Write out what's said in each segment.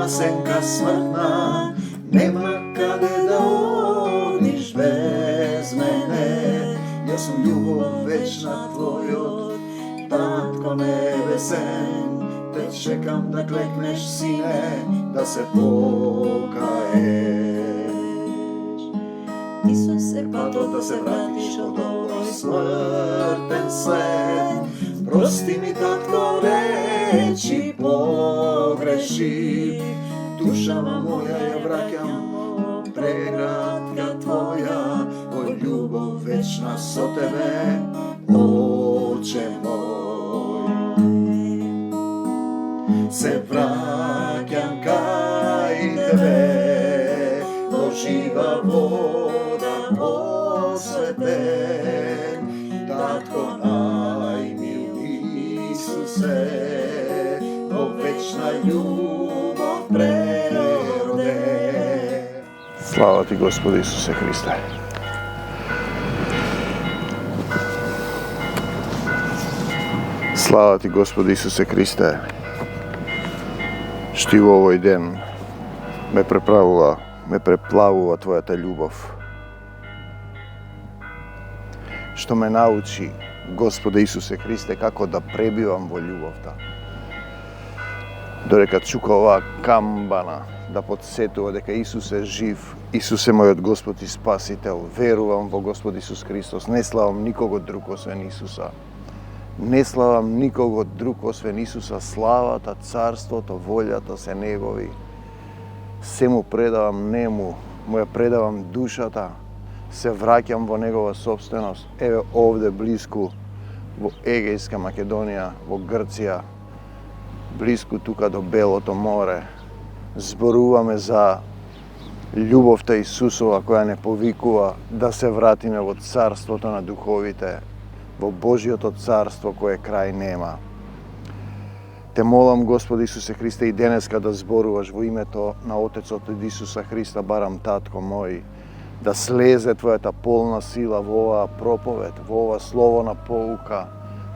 senka smrtna, nema kade da odiš bez mene. Ja sam ljubav večna tvojoj, Tatko nebesen, te čekam da klekneš, sine, da se pokaješ. Isuse, Pa to da se vratiš od ovoj smrten svet. Prosti mi, Tatko, reći pogreši, dušama moja ja vraćam pregratka tvoja, oj ljubav večna so tebe, Oče moj. Se vraćam kaj tebe, o živa voda osveten, Tatko najmiliji Isuse, o večna ljubav prerode. Slava ti, Gospodи Isuse Hriste. Slava ti, Gospodи Isuse Hriste, što ti u ovoj den me preplavува Твојата љубов. Што ме научи, Господе Исусе Христе, како да пребивам во љубовта. Додека чука оваа камбана да подсетува дека Исус е жив, Исус е мојот Господ и Спасител, верувам во Господ Исус Христос, не славам никого друг освен Исуса. Не славам никого друг освен Исуса, славата, царството, волјата се Негови. Се му предавам нему, му ја предавам душата, се враќам во негова собственост. Еве овде близко во Егејска Македонија, во Грција, близко тука до Белото море, зборуваме за љубовта Исусова која не повикува да се вратиме во царството на духовите, во Божиото царство кое крај нема. Те молам, Господи Исусе Христе, и денеска да зборуваш во името на Отецот од Исуса Христа, барам Татко мој, да слезе Твојата полна сила во оваа проповед, во ова слово на поука,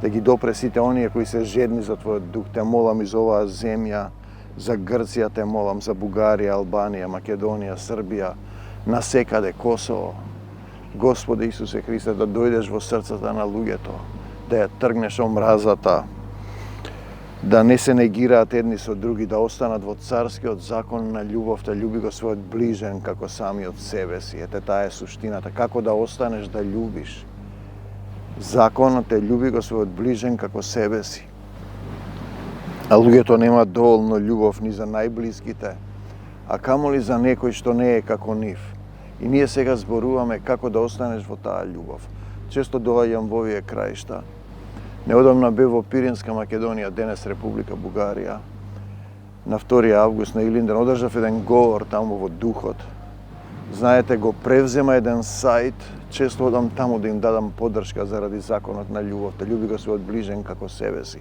да ги допре сите оние кои се жедни за Твојот дух. Те молам и за оваа земја, за Грција те молам, за Бугарија, Албанија, Македонија, Србија, насекаде Косово. Господи Исусе Христе, да дојдеш во срцата на луѓето, да ја тргнеш омразата, да не се негираат едни со други, да останат во царскиот закон на љубовта, љуби го својот ближен како самиот себе си. Ете таа е суштината, како да останеш да љубиш. Законот е љуби го својот ближен како себе си. А луѓето немаат доволно љубов ни за најблиските, а камоли за некој што не е како нив. И ние сега зборуваме како да останеш во таа љубов. Често доаѓам во овие краишта. Неодамна бев во Пиринска Македонија, денес Република Бугарија. На 2 август на Илинден одржав еден говор таму во духот. Знаете, го превзема еден сајт, често одам таму да им дадам поддршка заради законот на љубовта. Љуби го својот ближен како себе си.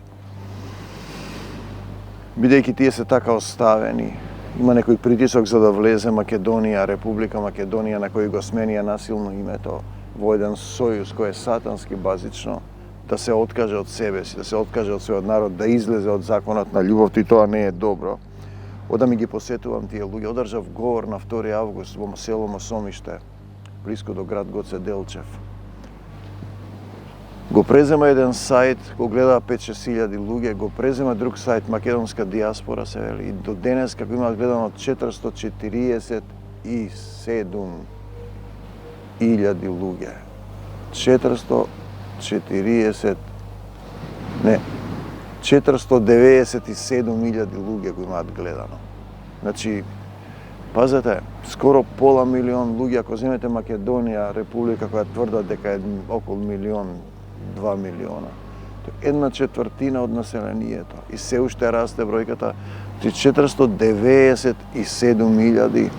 Бидејќи тие се така оставени, има некој притисок за да влезе Македонија, Република Македонија, на кој го сменија насилно името во еден сојуз кој е сатански базично, да се откаже од себе си, да се откаже од својот народ, да излезе од законот на љубовта, и тоа не е добро. Ода ми ги посетувам тие луѓе. Одржав говор на 2 август во село Мосомиште, близко до град Гоце Делчев. Го презема еден сајт, го гледа 5-6 илјади луѓе, го презема друг сајт, македонска диаспора се вели, и до денес како има гледано 447 илјади луѓе. 497 илјади луѓе го имаат гледано. Значи, пазете, скоро пола милион луѓе, ако земете Македонија, република која тврда дека е околу милион, 2 милиона. 1/4 од населението. И се уште расте бројката. 497 илјади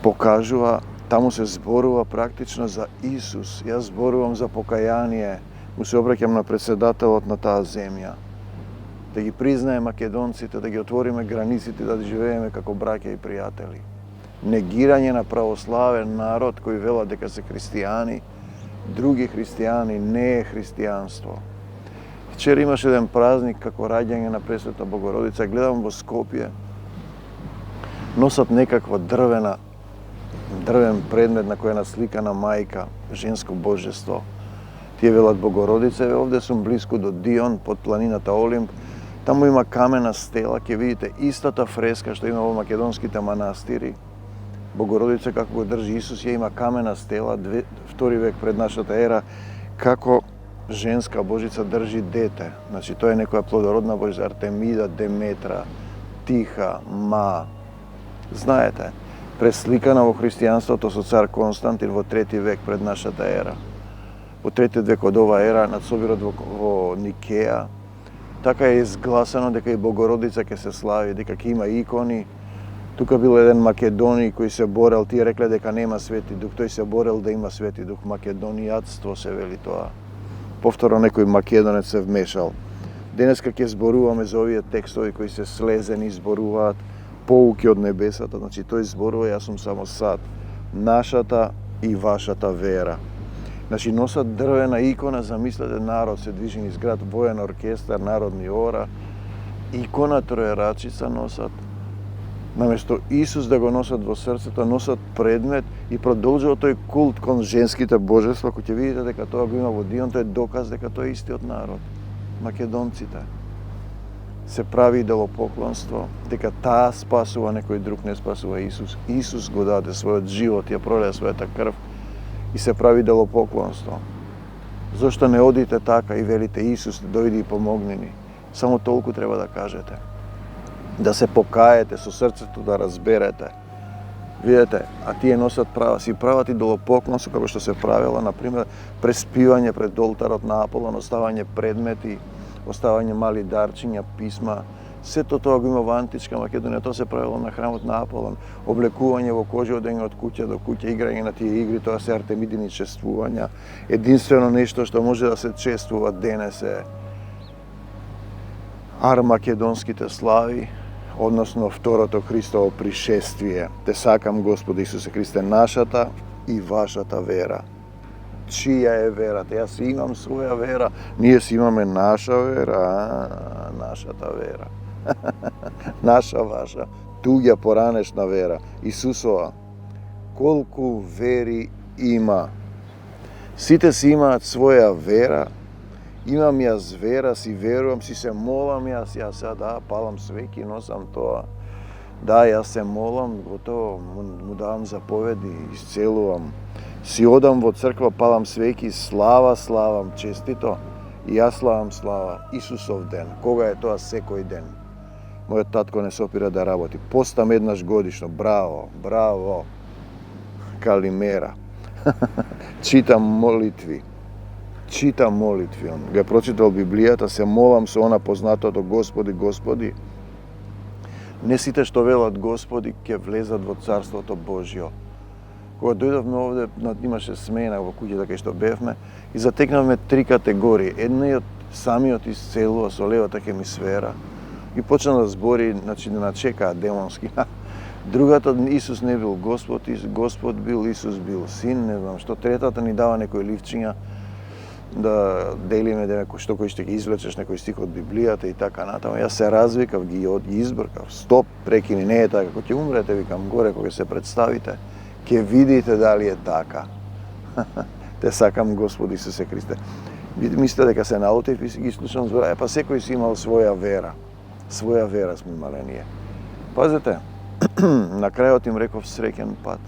покажува, таму се зборува практично за Исус. Јас зборувам за покаяние, му се обраќам на председателот на таа земја. Да ги признае македонците, да ги отвориме границите, да живееме како браќа и пријатели. Негирање на православен народ кој велат дека се христијани, други христијани, не е христијанство. Вчера имаше еден празник како раѓање на Пресвета Богородица, гледам во Скопје, носат некаква дрвен предмет на која е насликана мајка, женско божество. Тие велат Богородица, овде сум близко до Дион, под планината Олимп. Таму има камена стела, ќе видите истата фреска што има во македонските манастири. Богородица како го држи Исус, ја има камена стела, 2 век пред нашата ера, како женска божица држи дете. Значи, тоа е некоја плодородна божица, Артемида, Деметра, Тиха, Ма. Знаете, пресликана во христијанството со цар Константин во 3 век пред нашата ера. Во 3 век од оваа ера, над соборот во Никеја, така е изгласано дека и Богородица ќе се слави, дека ќе има икони. Тука бил еден македони кој се борел, тие рекле дека нема свети дух, тој се борел да има свети дух, македонијатство се вели тоа. Повторно некој македонец се вмешал. Денеска ќе зборуваме за овие текстови кои се слезени, зборуваат поуки од небесата, значи тој зборува, јас сум само сад, нашата и вашата вера. Значи носат дрвена икона, замислете, народ се движи низ град, воен оркестар, народни ора, икона троерачица носат. Наместо Исус да го носат во срцето, носат предмет и продолжува тој култ кон женските божества, кој ќе видите дека тоа го има во Дион, тој е доказ дека тоа е истиот народ, македонците. Се прави идолопоклонство, дека таа спасува, некој друг не спасува Исус. Исус го даде својот живот, ја пролеа својата крв и се прави идолопоклонство. Зошто не одите така и велите Исус, дојди и помогни ни? Само толку треба да кажете. Да се покаете со срцето, да разберете. Видете, а тие носат си прават идолопоклонство како што се правела, например, преспивање пред олтарот на Аполон, оставање предмети, оставање мали дарчиња, писма. Сето тоа го има во античка Македонија, тоа се правило на храмот на Аполон. Облекување во кожи, одење од куќа до куќа, играње на тие игри, тоа се артемидини чествувања. Единствено нешто што може да се чествува денес е армакедонските слави, односно второто Христово пришествие. Те сакам, Господи Исусе Христе, нашата и вашата вера. Чија е верата? Јас имам своја вера, ние си имаме наша вера, нашата вера. Наша, ваша, туѓа поранешна вера. Исусова, колку вери има. Сите си имаат своја вера. Имам јас вера, си верувам, си се молам јас да, палам свеки, носам тоа. Да, јас се молам, готово, му давам заповеди, исцелувам. Си одам во црква, палам свеки, славам, честито. И јас славам слава, Исусов ден. Кога е тоа? Секој ден. Мојот татко не се опира да работи. Постам еднаш годишно, браво. Калимера. Читам молитви. Он га прочитал Библијата, се молам со она познатото Господи. Не сите што велат Господи ќе влезат во Царството Божјо. Кога дојдовме овде, имаше смена во куќата кај што бевме и затекнавме 3 категории. Едниот самиот исцелува со левата хемисфера и почна да збори, значи да начекаа демонски. Другата, Исус не бил Господ, Господ бил, Исус бил Син, не знам што. Третата ни дава некои ливчиња да делиме што кој ще ги извлечеш некој стих од Библијата и така натаму. Јас се развикав, ги избркав. Стоп, прекини, не е така. Кога ќе умрете, викам горе, кога се представите, ќе видите дали е така. Те сакам, Господи Исусе Христе. Мислите дека се наутив и ги слушам збора. Па секој си имал своја вера. Своја вера сме имале ние. Пазете, на крајот им реков среќен пат.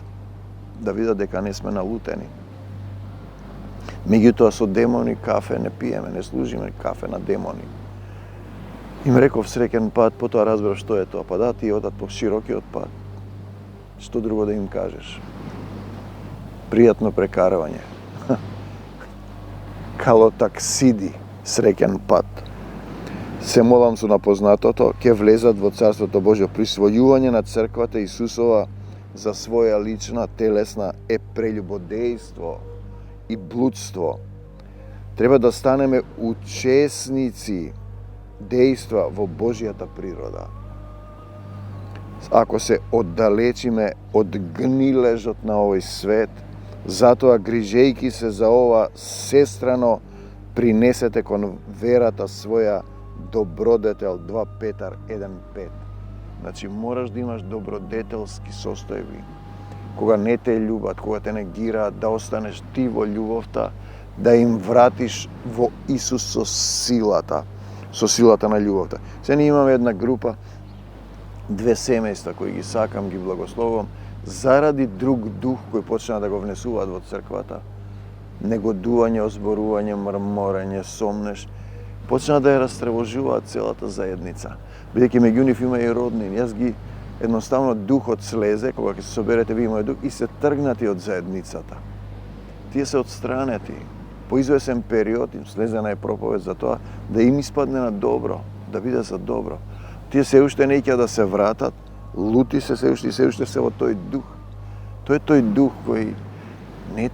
Да видат дека не сме налутени. Меѓутоа со демони кафе не пиеме, не служиме кафе на демони. Им реков среќен пат, потоа разбрав што е тоа. Па да, тие одат по широкиот пат. Што друго да им кажеш? Пријатно прекарвање. Калотаксиди, среќен пат. Се молам со напознатото, ќе влезат во Царството Божјо. Присвојување на црквата Исусова за своја лична, телесна е прелюбодејство и блудство. Треба да станеме учесници дејства во Божјата природа. Ако се оддалечиме од гнилежот на овој свет, затоа грижејки се за ова сестрано, принесете кон верата своја добродетел. 2 Петар 1:5. Значи мораш да имаш добродетелски состојби. Кога не те љубат, кога те негираат, да останеш ти во љубовта, да им вратиш во Исус со силата на љубовта. Се ние имаме една група, 2 семејства кои ги сакам, ги благословувам, заради друг дух кој почна да го внесуваат во црквата, негодување, озборување, мрморење, сомнеш, почна да ја растревожуваат целата заедница. Бидејќи меѓу нив има и роднини, јас ги едноставно духот слезе, кога ќе се соберете ви мој дух, и се тргнати од заедницата. Тие се отстранети. По извесен период им слезена е проповед за тоа да им испадне на добро, да биде за добро. Тие се уште не ќе да се вратат, лути се уште се во тој дух. Тој е тој дух кој не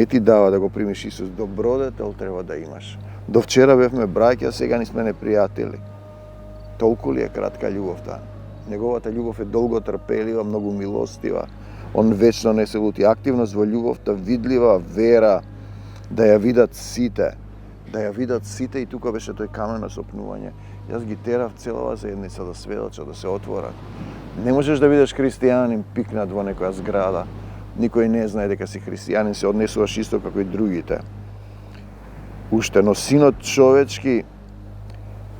ти дава да го примиш Исус. Добродетел треба да имаш. До вчера бевме браќа, сега ни сме непријатели. Толку ли е кратка љубовта? Неговата љубов е долго трпелива, многу милостива. Он вечно не се лути. Активност во љубовта, видлива вера, да ја видат сите. И тука беше тој камен на сопнување. Јас ги терав целава заедница да сведочат, да се отворат. Не можеш да бидеш христијанин пикнат во некоја зграда. Никој не знае дека си христијанин, се однесуваш исто како и другите. Уште, но синот човечки,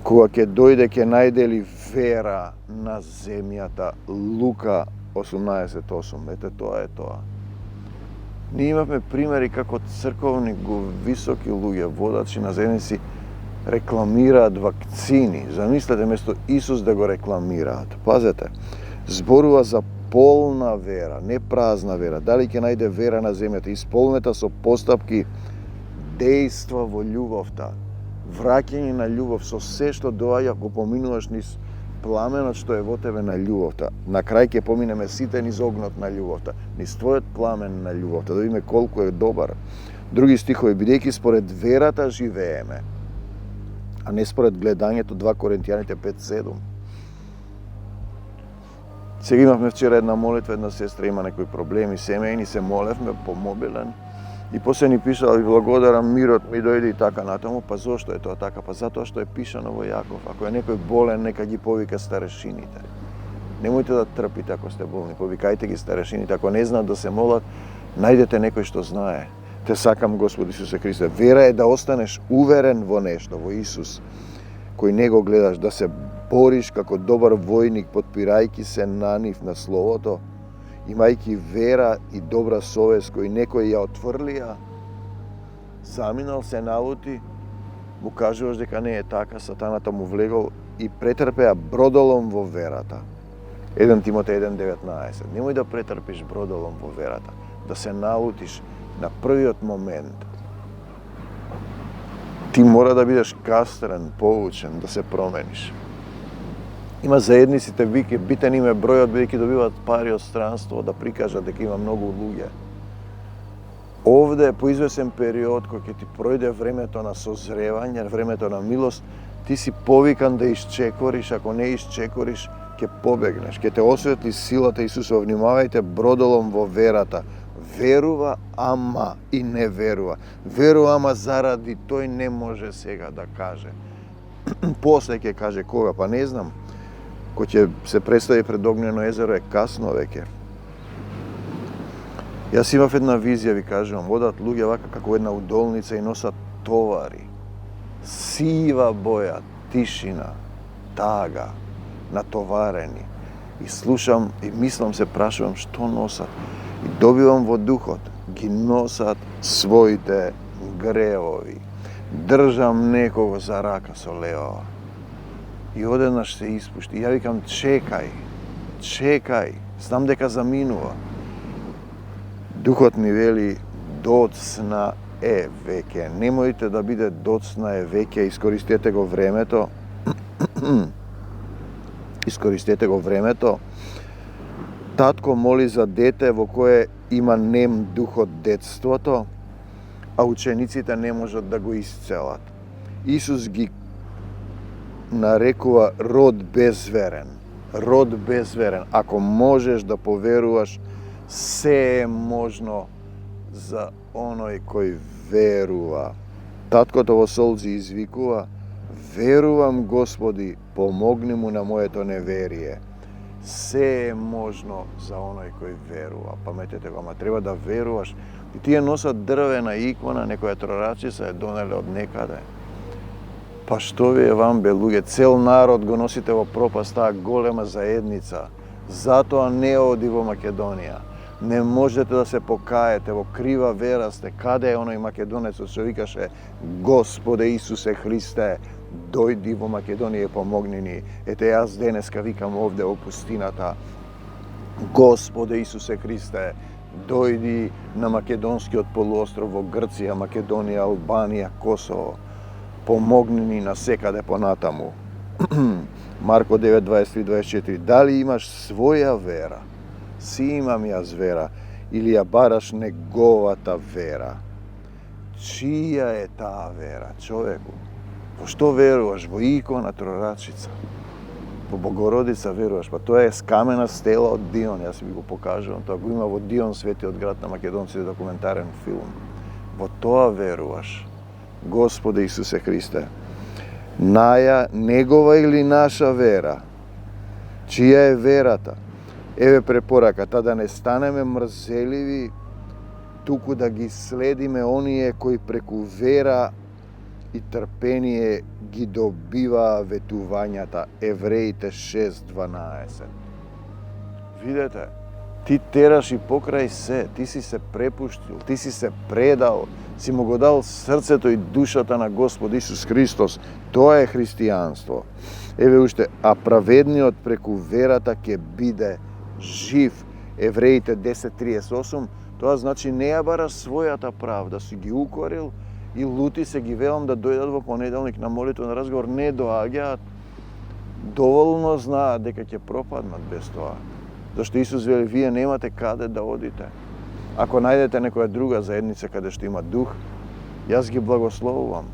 кога ќе дојде, ќе најдели вера на земјата. Лука 18:8. Ете, тоа е тоа. Ние имавме примери како црковни високи луѓе, водачи на заедници, рекламираат вакцини. Замислете, место Исус да го рекламираат. Пазете, зборува за полна вера, не празна вера. Дали ќе најде вера на земјата, исполнета со постапки, дејства во љубовта, враќање на љубов, со се што доаѓа, го поминуваш низ пламенот што е во тебе на љубовта. На крај ќе поминеме сите низ огнот на љубовта, низ твојот пламен на љубовта, да видиме колку е добар. Други стихови, бидејќи според верата живееме, а не според гледањето, 2 Коринтијаните 5:7. Сега имавме вчера една молитва, една сестра има некои проблеми семејни, се молевме по мобилен и после ни пишала: ви благодарам, мирот ми дојде и така натаму. Па зошто е тоа така? Па затоа што е пишано во Јаков: ако е некој болен, нека ги повика старешините. Немојте да трпите ако сте болни, повикајте ги старешините. Ако не знаат да се молат, најдете некој што знае. Те сакам, Господ Исусе Христе. Вера е да останеш уверен во нешто, во Исус, кој не го гледаш, да се бориш како добар војник, подпирајќи се на нив на Словото, имајќи вера и добра совест, кој некој ја отврлија, заминал, се налути, му кажуваш дека не е така, сатаната му влегол и претрпеа бродолом во верата. 1 Тимотеј 1:19. Немој да претрпиш бродолом во верата, да се налутиш на првиот момент. Ти мора да бидеш кастрен, поучен, да се промениш. Има заедниците, битен им е бројот, бидејќи добиваат пари од странство, да прикажат дека има многу луѓе. Овде, по извесен период, кој ќе ти пројде времето на созревање, времето на милост, ти си повикан да исчекориш, ако не исчекориш, ќе побегнеш, ќе те осветли силата Исусова. Внимавајте бродолом во верата. Верува, ама и не верува. Верува, ама заради тој не може сега да каже. После ќе каже кога, па не знам. Кој ќе се представи пред огнено езеро, е касно веќе. Јас имав една визија, ви кажувам, одат луѓе вака како една удолница и носат товари. Сива боја, тишина, тага, натоварени. И слушам и мислам, се прашувам што носат. И добивам во духот, ги носат своите гревови. Држам некого за рака со лева. И одеднаш се испушти. Ја викам: чекај, знам дека заминува. Духот ми вели: доцна е веќе. Немојте да биде доцна е веќе, искористете го времето. Искористете го времето. Татко моли за дете во кое има нем духот детството, а учениците не можат да го исцелат. Исус ги нарекува род безверен. Род безверен. Ако можеш да поверуваш, се е можно за оној кој верува. Таткото во солзи извикува: Верувам, Господи, помогни му на моето неверие. Се е можно за оној кој верува. Паметете го, ама треба да веруваш. И тие носат дрвена икона, некоја трорачица е донеле од некаде. Па што ви е вам, бе, луѓе? Цел народ го носите во пропаст, таа голема заедница. Затоа не оди во Македонија. Не можете да се покаете, во крива вера сте. Каде е оној македонецот што викаше: Господе Исусе Христе, дојди во Македонија и помогни ни. Ете, јас денеска викам овде во пустината: Господе Исусе Христе, дојди на македонскиот полуостров во Грција, Македонија, Албанија, Косово. Помогни ни насекаде понатаму. Марко 9:23-24. Дали имаш своја вера? Си имам јас вера, или ја бараш неговата вера? Чија е таа вера, човеку? Во што веруваш? Во икона трорачица? Во Богородица веруваш? Па тоа е скамена стела од Дион, јас ви го покажувам. Тоа го има во Дион, светиот град на македонците, документарен филм. Во тоа веруваш, Господе Исусе Христе. Негова или наша вера? Чија е верата? Еве препораката, да не станеме мрзеливи, туку да ги следиме оние кои преку вера и трпение ги добиваа ветувањата. Евреите 6:12. Видете, ти тераш и покрај се, ти си се препуштил, ти си се предал, си му го дал срцето и душата на Господ Исус Христос. Тоа е христијанство. Еве уште, а праведниот преку верата ќе биде жив. Евреите 10:38. Тоа значи не ја бараш својата правда, си ги укорил и лути се ги велам да дојдат во понеделник на молитвен разговор, не доаѓаат. Доволно знаат дека ќе пропаднат без тоа. Зашто Исус вели: вие немате каде да одите. Ако најдете некоја друга заедница каде што има дух, јас ги благословувам.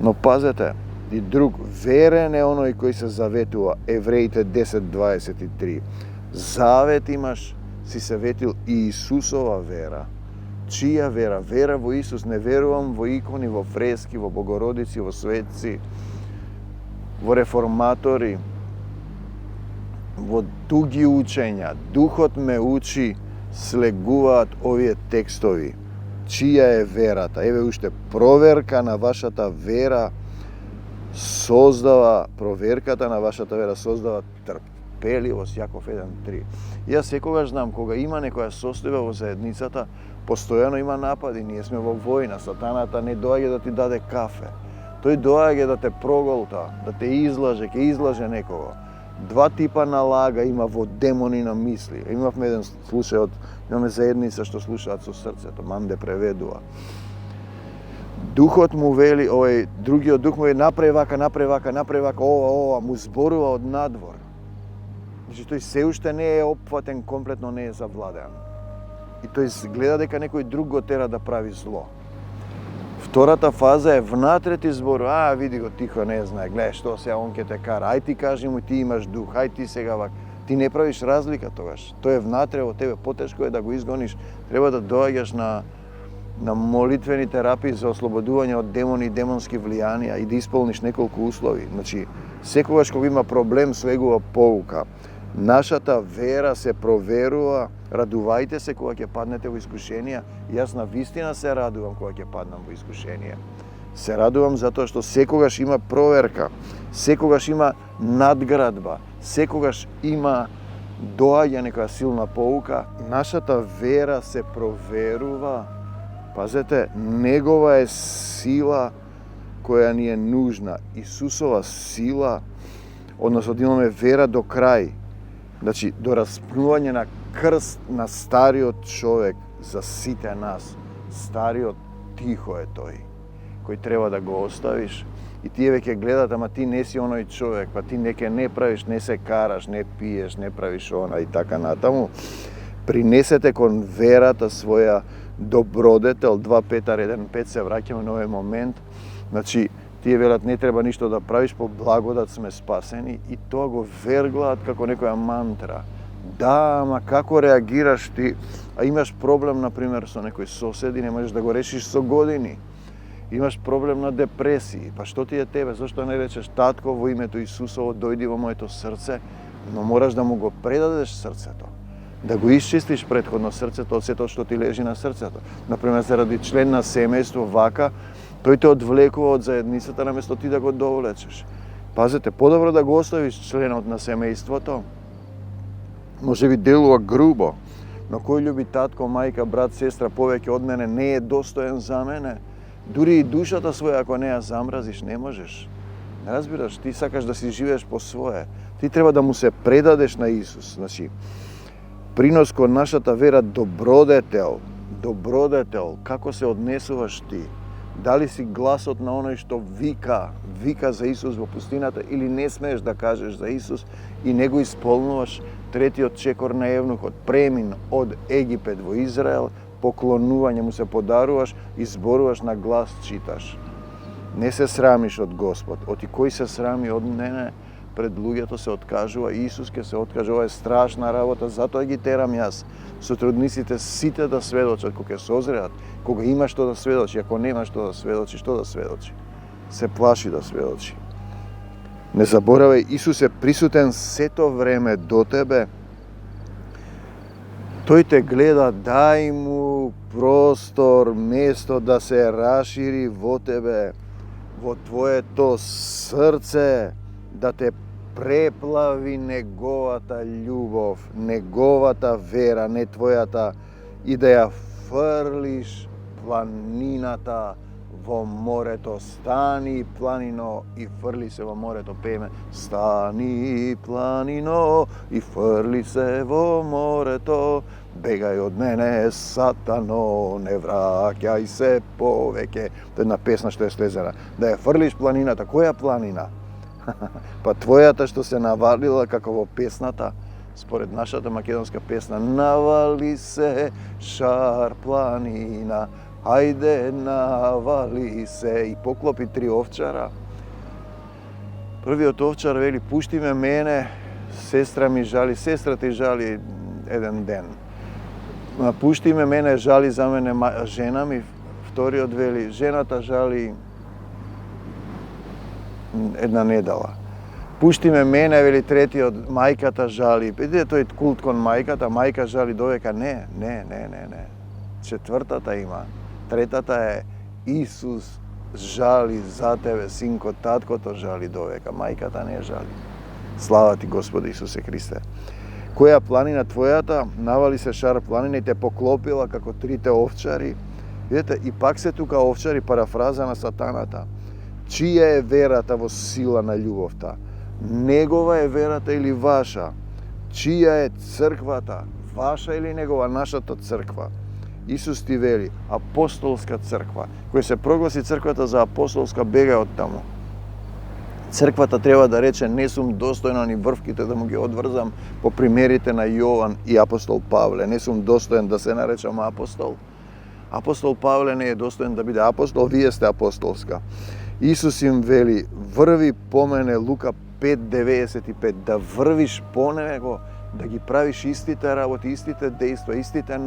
Но пазете, и друг, верен е оној кој се заветува. Евреите 10:23. Завет имаш, си се ветил и Исусова вера. Чија вера? Вера во Исус. Не верувам во икони, во фрески, во Богородици, во светци, во реформатори, во дуги учења. Духот ме учи, слегуваат овие текстови. Чија е верата? Еве уште, проверката на вашата вера создава трпеливост. Јаков 1:3. Јас секогаш знам, кога има некоја состојба во заедницата, постојано има напади. Ние сме во војна. Сатаната не доаѓа да ти даде кафе. Тој доаѓа да те проголта, да те излаже, ќе излаже некого. Два типа налага има во демони на мисли. Имавме еден слушај имаме заедница што слушаат со срцето, Манде преведува. Духот му вели, другиот дух му вели: направи вака, ова, му зборува од надвор. Значи тој се уште не е опфатен, комплетно не е завладеан. И тој гледа дека некој друг го тера да прави зло. Втората фаза е внатре ти зборува: види го, тихо, не знае, гледај што сега он ќе те кара, ај ти кажи му, ти имаш дух, ај ти сега вак. Ти не правиш разлика тогаш. Тој е внатре во тебе, потешко е да го изгониш. Треба да доаѓаш на молитвени терапии за ослободување од демони и демонски влијанија и да исполниш неколку услови. Значи, секогаш кога има проблем, слегува поука. Нашата вера се проверува. Радувајте се кога ќе паднете во искушенија. Јас на вистина се радувам кога ќе паднам во искушенија. Се радувам затоа што секогаш има проверка, секогаш има надградба, секогаш има доаѓа некоја силна поука. Нашата вера се проверува. Пазете, негова е сила која ни е нужна. Исусова сила, односно да имаме вера до крај. Значи, до распнување на крст на стариот човек за сите нас. Стариот тихо е тој, кој треба да го оставиш. И тие веќе гледат, ама ти не си оној човек, па ти не правиш, не се караш, не пиеш, не правиш она и така натаму. Принесете кон верата своја добродетел. 2 Петар 1:5 се враќаме на овој момент. Значи, тие велат не треба ништо да правиш, по благодат сме спасени, и тоа го верглаат како некоја мантра. Да, ама како реагираш ти? А имаш проблем, например, со некој соседи, не можеш да го решиш со години. Имаш проблем на депресии, па што ти е тебе? Зошто не речеш татко во името Исусово дојди во моето срце, но мораш да му го предадеш срцето. Да го исчистиш претходно срцето од сето што ти лежи на срцето. Например, заради член на семејство вака, тој те одвлекува од заедницата наместо ти да го довлечеш. Пазете, подобро да го оставиш членот на семејството. Може би делува грубо, но кој љуби татко, мајка, брат, сестра повеќе од мене не е достоен за мене. Дури и душата своја, ако не ја замразиш, не можеш. Не разбираш, ти сакаш да си живееш по свое. Ти треба да му се предадеш на Исус. Значи, принос кон нашата вера добродетел, како се однесуваш ти? Дали си гласот на оној што вика за Исус во пустината, или не смееш да кажеш за Исус и не го исполнуваш? Третиот чекор на евнухот, премин од Египет во Израел, поклонување му се подаруваш и зборуваш на глас, читаш. Не се срамиш од Господ. Оти кој се срами од мене, пред луѓето се откажува, Исус ќе се откаже. Ова е страшна работа, затоа ги терам јас сотрудниците сите да сведочат кога ќе созреат, кога има што да сведочи, ако нема што да сведочи, што да сведочи? Се плаши да сведочи. Не заборавај, Исус е присутен сето време до тебе. Тој те гледа, дај му простор, место да се расшири во тебе, во твоето срце, да те преплави неговата љубов, неговата вера, не твојата, и да ја фрлиш планината во морето. Стани, планино, и фрли се во морето. Пееме: стани, планино, и фрли се во морето. Бегај од мене, сатано, не враќај се повеќе. Тоа е една песна што е слезена. Да ја фрлиш планината. Која планина? Па твојата што се навалила, како во песната, според нашата македонска песна: навали се шар планина, ајде навали се. И поклопи 3 овчара. Првиот овчар вели: пушти ме мене, сестра ми жали, сестра ти жали еден ден. Пушти ме мене, жали за мене жена ми. Вториот вели: жената жали една недела. Пушти ме мене, вели третиот, мајката жали. Иде тој култ кон мајката, мајка жали довека. Не. Четвртата има. Третата е: Исус жали за тебе, синко, таткото жали довека. Мајката не жали. Слава ти, Господи Исусе Христе. Која планина твојата? Навали се шар планина и те поклопила како 3 овчари. Видете, и пак се тука овчари, парафраза на сатаната. Чија е верата во сила на љубовта? Негова е верата или ваша? Чија е црквата? Ваша или негова? Нашата црква. Исус ти вели: апостолска црква. Кој се прогласи црквата за апостолска, бега од таму. Црквата треба да рече: не сум достојна ни врвките да му ги одврзам, по примерите на Јован и апостол Павле. Не сум достоен да се наречам апостол. Апостол Павле не е достоен да биде апостол, вие сте апостолска. Исус им вели: врви по мене, Лука 5:95, да врвиш по него, да ги правиш истите работи, истите дејства, истите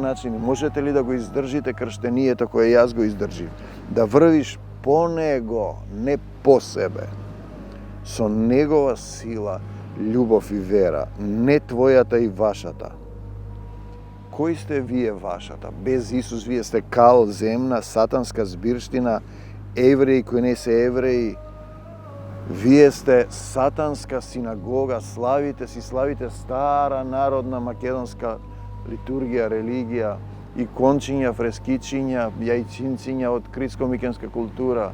начини. Можете ли да го издржите крштението кое јас го издржив? Да врвиш по него, не по себе. Со негова сила, љубов и вера, не твојата и вашата. Кој сте вие вашата? Без Исус вие сте кал земна, сатанска збирштина, евреи кои не се евреи. Вие сте сатанска синагога, славите стара народна македонска литургија, религија, икончиња, фрескичиња, јајчинциња од критско-микенска култура.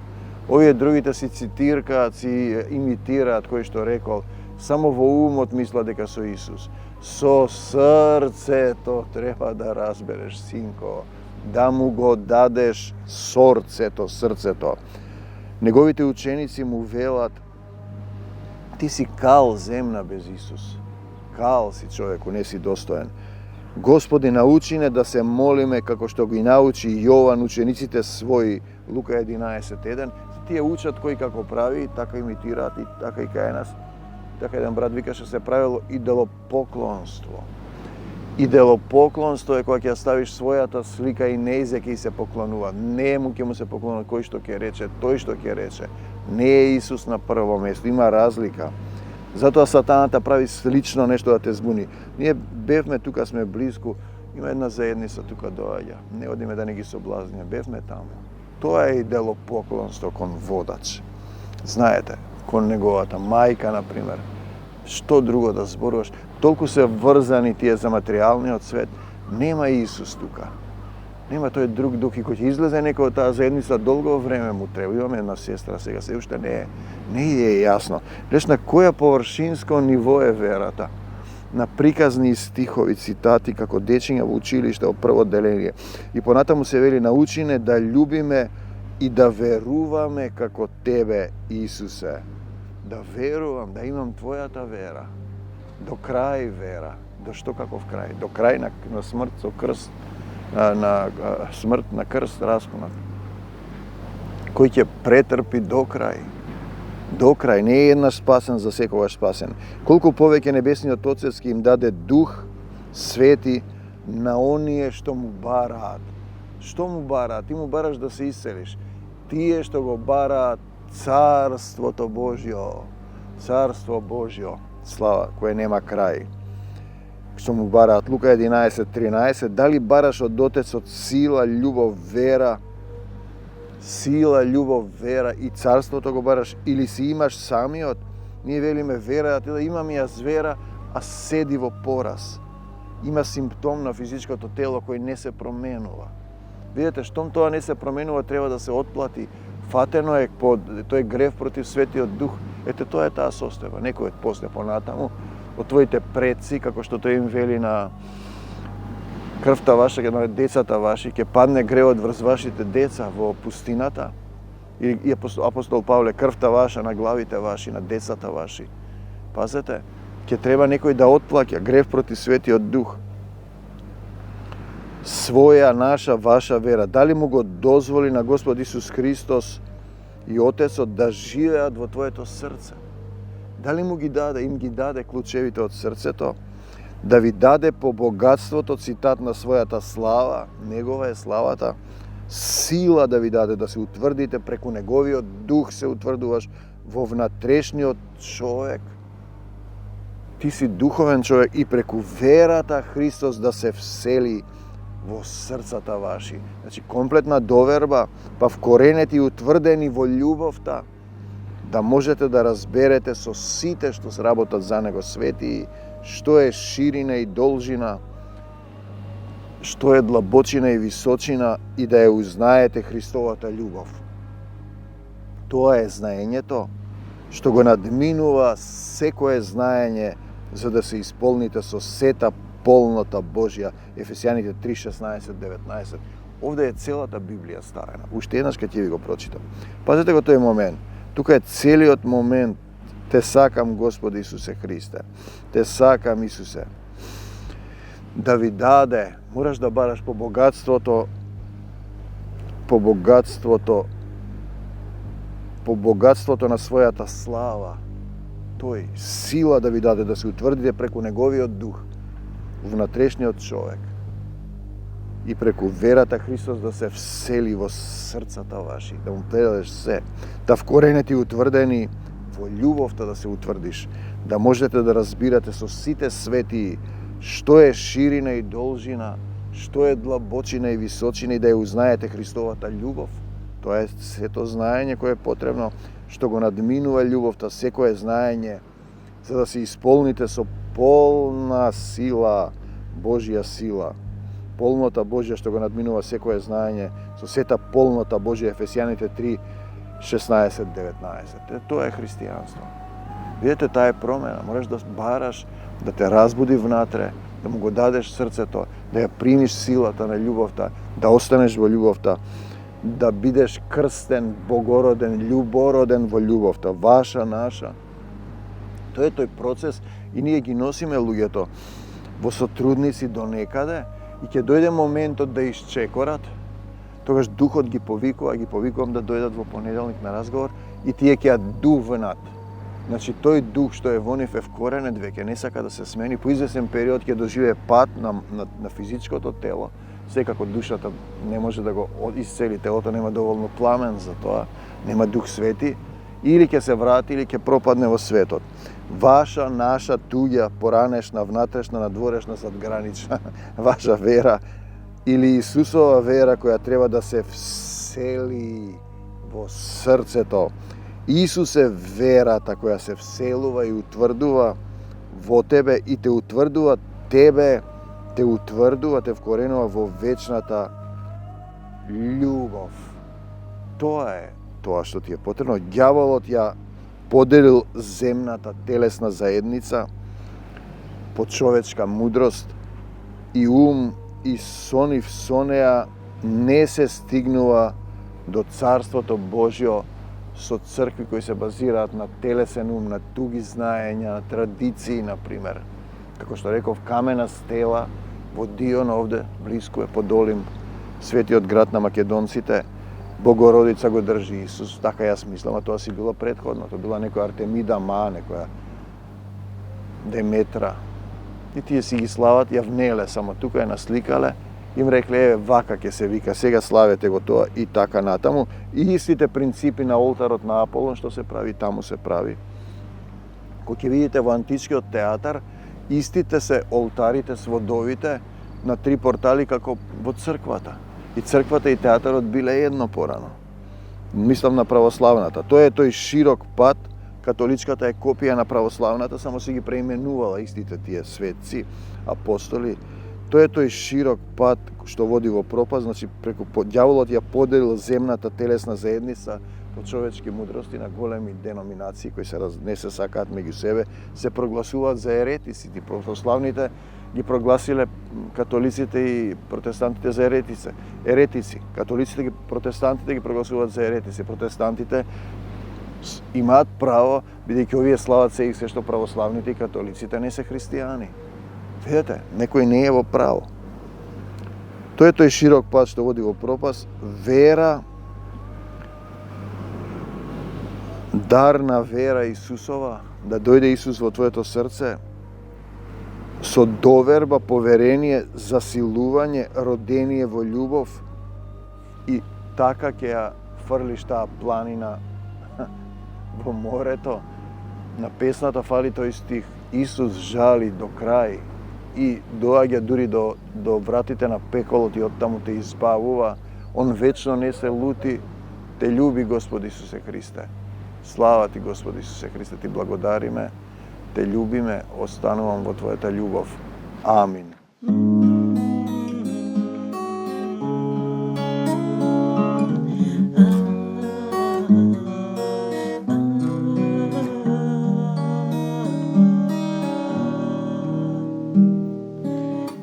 Овие другите си цитиркаат, си имитираат кој што рекол, само во умот мисла дека со Исус. Со срцето треба да разбереш, синко, да му го дадеш срцето. Неговите ученици му велат: ти си кал земна без Исус. Кал си човеку, не си достоен. Господи, научи не да се молиме како што ги научи Јован учениците своји, Лука 11:1. Тие учат кој како прави, така имитираат и така и кај нас. Така еден брат викаше се правило идолопоклонство. Иделопоклонство е кога ќе ставиш својата слика и нејзе ќе се поклонува. Не му ќе му се поклонува кој што ќе рече, тој што ќе рече. Не е Исус на прво место, има разлика. Затоа сатаната прави слично нешто да те збуни. Ние бевме тука, сме близко, има една заедница тука доаѓа. Не одиме да не ги соблазниме, бевме таму. Тоа е иделопоклонство кон водач. Знаете, кон неговата мајка, например. Што друго да зборуваш? Толку се врзани тие за материјалниот свет. Нема Исус тука. Нема тој друг дух и кој ќе излезе некој од таа заедница, долго време му треба. Имаме една сестра сега, се уште не е јасно. Гледаш на која површинско ниво е верата. На приказни стихови, цитати, како дечиња во училиште од прво деление. И понатаму се вели, научине да љубиме и да веруваме како тебе, Исусе. Да верувам, да имам твојата вера. До крај вера. До што каков крај? До крај на смрт со крст, на смрт на крст распнат. Кој ќе претрпи до крај. До крај. Не е еднаш спасен, за секогаш спасен. Колку повеќе небесниот Отец ќе им даде дух свети на оние што му бараат. Што му бараат? Ти му бараш да се исцелиш. Тие што го бараат Царството Божјо. Царство Божјо. Слава, кое нема крај. Што му бараат. Лука 11:13. Дали бараш од Отецот сила, љубов, вера? Сила, љубов, вера и царството го бараш, или си имаш самиот? Ние велиме вера, да имам јас вера, а седи во пораз. Има симптом на физичкото тело кој не се променува. Видете, штом тоа не се променува, треба да се отплати. Фатено е тој грев против Светиот Дух. Ете, тоа е таа состојба. Некој после понатаму од твоите предци, како што тој им вели на крвта ваша, на децата ваши, ќе падне гревот врз вашите деца во пустината. И апостол Павле, крвта ваша на главите ваши, на децата ваши. Пазете, ќе треба некој да отплаќа грев против Светиот Дух. Своја, наша, ваша вера. Дали му го дозволи на Господ Исус Христос и Отецот да живеат во твоето срце? Дали му ги даде, им ги даде клучевите од срцето? Да ви даде по богатството, цитат на својата слава, негова е славата, сила да ви даде, да се утврдите преку неговиот дух, се утврдуваш во внатрешниот човек. Ти си духовен човек и преку верата Христос да се всели во срцата ваши. Значи, комплетна доверба, па вкоренети и утврдени во љубовта, да можете да разберете со сите што се работат за него свети, што е ширина и должина, што е длабочина и височина и да ја узнаете Христовата љубов. Тоа е знаењето што го надминува секое знаење за да се исполните со сета полнота Божја. Ефесијаните 3:16-19. Овде е целата Библија ставена. Уште еднаш ќе ти ви го прочитам. Пазете го тој момент. Тука е целиот момент. Те сакам, Господи Исусе Христе. Те сакам, Исусе. Да ви даде, мораш да бараш по богатството на својата слава. Тој сила да ви даде да се утврдите преку неговиот дух, внатрешниот човек. И преку верата Христос да се всели во срцата ваши, да му предадеш се, да вкоренети утврдени во љубовта да се утврдиш, да можете да разбирате со сите свети што е ширина и должина, што е длабочина и височина и да ја узнаете Христовата љубов. Тоа е сето знаење кое е потребно, што го надминува љубовта, секое знаење, за да се исполните со полна сила, Божја сила. Полнота Божја што го надминува секое знаење, со сета полнота Божја, Ефесијаните 3:16-19. Тоа е христијанство. Видете, таа е промена. Мораш да бараш, да те разбуди внатре, да му го дадеш срцето, да ја примиш силата на љубовта, да останеш во љубовта, да бидеш крстен, богороден, љубороден во љубовта, ваша, наша. Тоа е тој процес и ние ги носиме луѓето во сотрудници до некаде и ќе дојде моментот да исчекорат. Тогаш духот ги повикувам да дојдат во понеделник на разговор и тие ќе ја дувнат. Значи тој дух што е во нив е вкоренет веќе, не сака да се смени, по известен период ќе доживее пат на физичкото тело, секако душата не може да го исцели, телото нема доволно пламен за тоа, нема Дух Свети, или ќе се врати, или ќе пропадне во светот. Ваша, наша, туѓа, поранешна, внатрешна, надворешна, задгранична, ваша вера или Исусова вера која треба да се всели во срцето. Исус е верата која се вселува и утврдува во тебе и те утврдува тебе, те вкоренува во вечната љубов. Тоа е тоа што ти е потребно. Ѓаволот ја поделил земната телесна заедница по човечка мудрост и ум и со неа не се стигнува до Царството Божјо со цркви кои се базираат на телесен ум, на туги знаења, на традиции, например. Како што реков, камена стела во Дион овде, блиску е Подолим, светиот град на македонците, Богородица го држи Исус, така јас мислам, а тоа си било предходно, тоа била некоја Артемида Ма, некоја Деметра. И тие си ги слават, ја внеле, само тука е насликале, им рекле, вака ќе се вика, сега славете го тоа и така натаму. И истите принципи на олтарот на Аполон, што се прави, таму се прави. Кога ќе видите во античкиот театар, истите се олтарите, сводовите на три портали како во црквата. И црквата и театарот биле едно порано. Мислам на православната. Тоа е тој широк пат, католичката е копија на православната, само си ги преименувала истите тие светци, апостоли. Тоа е тој широк пат што води во пропаст, значи преку ѓаволот ја поделил земната телесна заедница по човечки мудрости на големи деноминации кои не се сакаат меѓу себе, се прогласуваат за еретици. Ти православните ги прогласиле католиците и протестантите за еретици. Католиците и протестантите ги прогласуваат за еретици. Протестантите имаат право, бидејќи овие слават се и се што православните и католиците не се христијани. Видете, некој не е во право. Тоа е тој широк пат што води во пропаст, вера, дар на вера Исусова, да дојде Исус во твоето срце, со доверба, поверение, засилување, родение во љубов и така ќе ја фрлиш таа планина во морето. На песната фали тој стих, Исус жали до крај и доаѓа дури до вратите на пеколот и оттаму те избавува. Он вечно не се лути, те љуби Господ Исусе Христе. Слава ти, Господ Исусе Христе, ти благодариме, те љубиме, останувам во твојата љубов. Амин.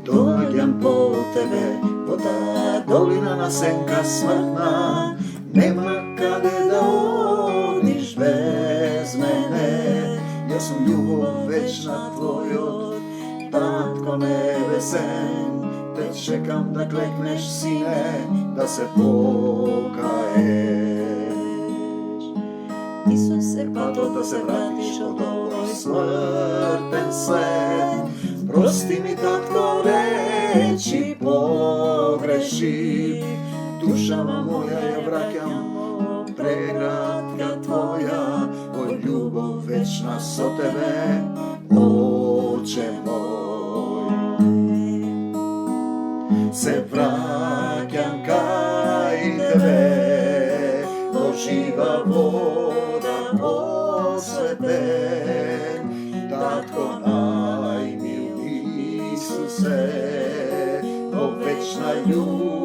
Доаѓам по тебе, по таа долина на сенка смртна, нема каде да одиш без мене. Јас сум љубов вечна твојот, Татко небесен, те чекам да клекнеш, сине, да се покаеш. Исусе, патот да се вратиш од овој смртен свет, прости ми, Татко, речи погреши, душава моја ја враќам преградка твоја, о љубов вечна со тебе, Оче мој. Се враќам кај тебе, во жива вода осветен, Татко најмил Исусе, о вечна љубов